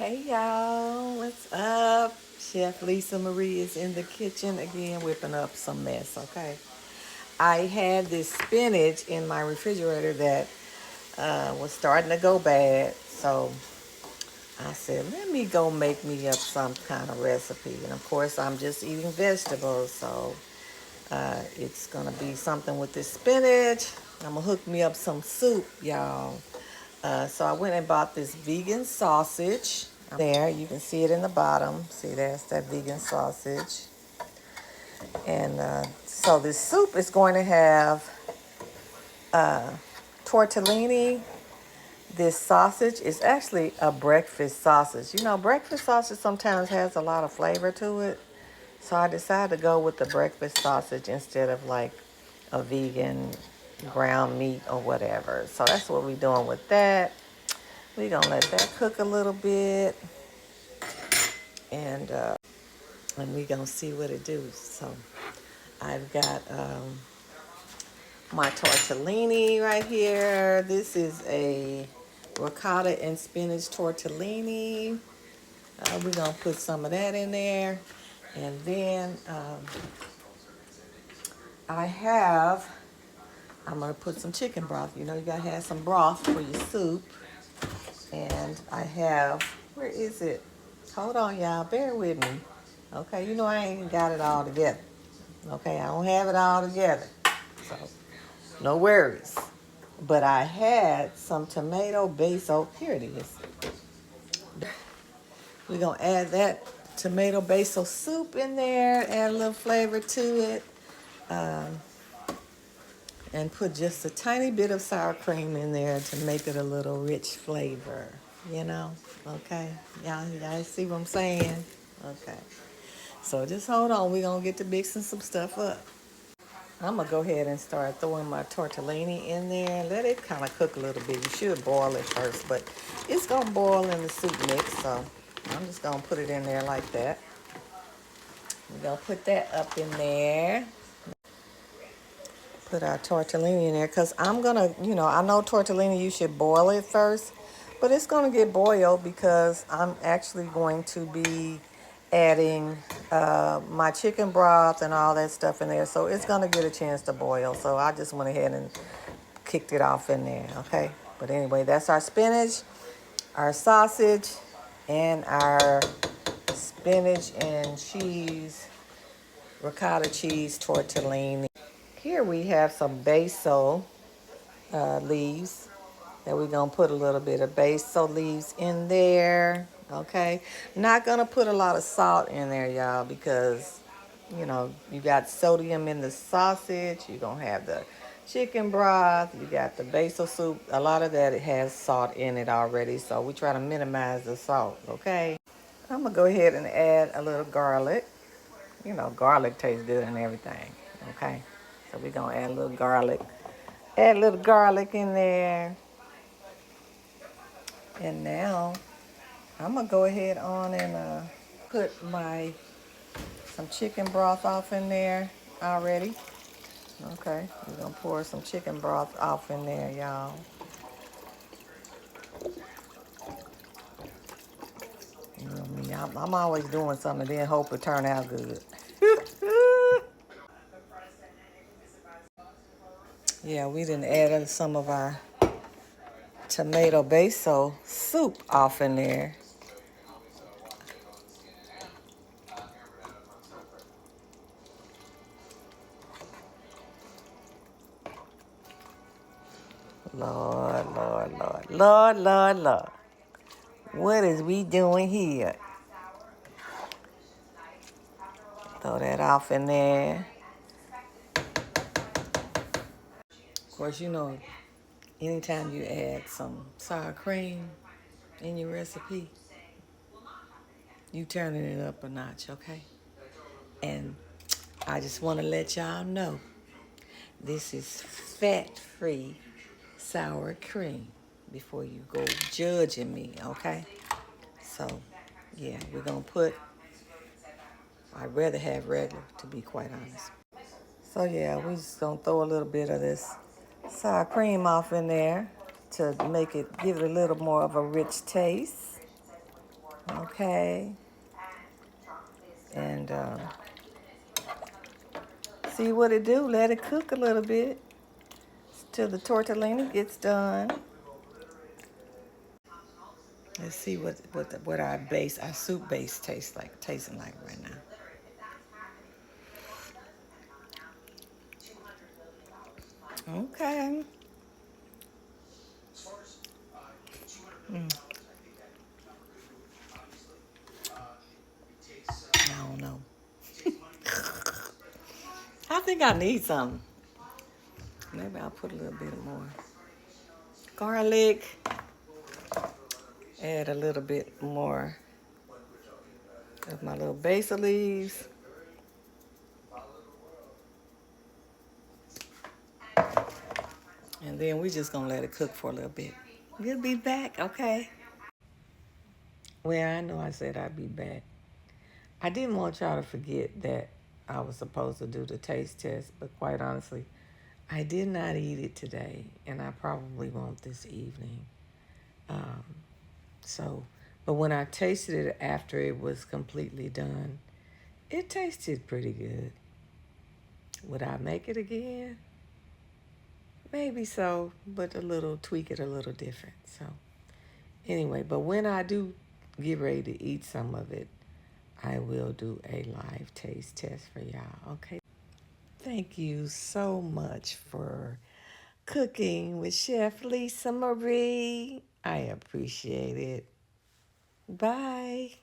Hey y'all, what's up? Chef Lisa Marie is in the kitchen again whipping up some mess, okay? I had this spinach in my refrigerator that was starting to go bad, so I said, let me go make me up some kind of recipe. And of course, I'm just eating vegetables, so it's gonna be something with this spinach. I'm gonna hook me up some soup, y'all. So I went and bought this vegan sausage. There, you can see it in the bottom. See, that's that vegan sausage. And so this soup is going to have tortellini. This sausage is actually a breakfast sausage. You know, breakfast sausage sometimes has a lot of flavor to it. So I decided to go with the breakfast sausage instead of like a vegan ground meat or whatever. So that's what we're doing with that. We're going to let that cook a little bit. And we're going to see what it do. So I've got my tortellini right here. This is a ricotta and spinach tortellini. We're going to put some of that in there. And then I'm going to put some chicken broth. You know, you got to have some broth for your soup. And I have, where is it? Hold on, y'all. Bear with me. Okay, you know I ain't got it all together. Okay, I don't have it all together. So, no worries. But I had some tomato basil. Here it is. We're going to add that tomato basil soup in there, add a little flavor to it, and put just a tiny bit of sour cream in there to make it a little rich flavor, you know? Okay? Y'all see what I'm saying? Okay. So just hold on. We're going to get to mixing some stuff up. I'm going to go ahead and start throwing my tortellini in there. Let it kind of cook a little bit. You should boil it first, but it's going to boil in the soup mix, so I'm just going to put it in there like that. We're going to put that up in there. Put our tortellini in there because I'm going to, I know tortellini, you should boil it first, but it's going to get boiled because I'm actually going to be adding my chicken broth and all that stuff in there. So it's going to get a chance to boil. So I just went ahead and kicked it off in there, okay? But anyway, that's our spinach, our sausage, and our spinach and cheese, ricotta cheese tortellini. Here we have some basil leaves that we're going to put a little bit of basil leaves in there, okay? Not going to put a lot of salt in there, y'all, because, you got sodium in the sausage. You're going to have the chicken broth. You got the basil soup. A lot of that, it has salt in it already, so we try to minimize the salt, okay? I'm going to go ahead and add a little garlic. You know, garlic tastes good and everything, okay? So we're going to add a little garlic. Add a little garlic in there. And now I'm going to go ahead on and put some chicken broth off in there already. Okay, we're going to pour some chicken broth off in there, y'all. You know me, I'm always doing something and then hope it turn out good. Yeah, we didn't add some of our tomato basil soup off in there. Lord, Lord, Lord, Lord, Lord, Lord. What is we doing here? Throw that off in there. Of course, anytime you add some sour cream in your recipe, you turning it up a notch, okay? And I just want to let y'all know this is fat-free sour cream before you go judging me, okay? So, yeah, we're going to I'd rather have regular, to be quite honest. So, yeah, we just going to throw a little bit of this sour cream off in there to give it a little more of a rich taste. Okay. And see what it do. Let it cook a little bit till the tortellini gets done. Let's see what our soup base tasting like right now. Okay. I don't know. I think I need some. Maybe I'll put a little bit more garlic. Add a little bit more of my little basil leaves. And then we just gonna let it cook for a little bit. We'll be back, okay? Well, I know I said I'd be back. I didn't want y'all to forget that I was supposed to do the taste test, but quite honestly, I did not eat it today, and I probably won't this evening. Um, so, but when I tasted it after it was completely done, it tasted pretty good. Would I make it again? Maybe so, but tweak it a little different. So, anyway, but when I do get ready to eat some of it, I will do a live taste test for y'all, okay? Thank you so much for cooking with Chef Lisa Marie. I appreciate it. Bye.